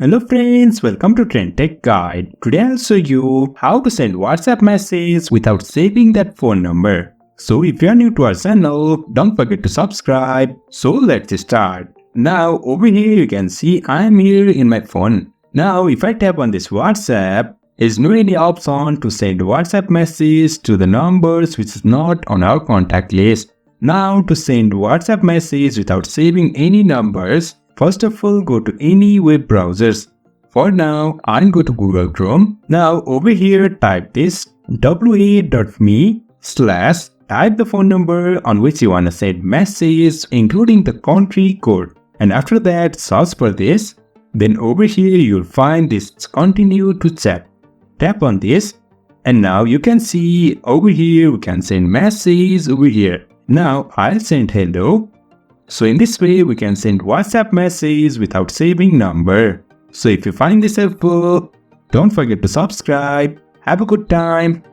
Hello friends, welcome to Trend Tech Guide. Today I'll show you how to send WhatsApp message without saving that phone number. So if you are new to our channel, don't forget to subscribe. So let's start. Now over here you can see I am here in my phone. Now if I tap on this WhatsApp, there's no any option to send WhatsApp message to the numbers which is not on our contact list. Now to send WhatsApp message without saving any numbers, first of all, go to any web browsers. For now, I'll go to Google Chrome. Now over here, type this wa.me/ type the phone number on which you want to send message, including the country code. And after that, search for this. Then over here, you'll find this continue to chat. Tap on this. And now you can see over here, we can send message over here. Now I'll send hello. So in this way, we can send WhatsApp message without saving number. So if you find this helpful, don't forget to subscribe. Have a good time.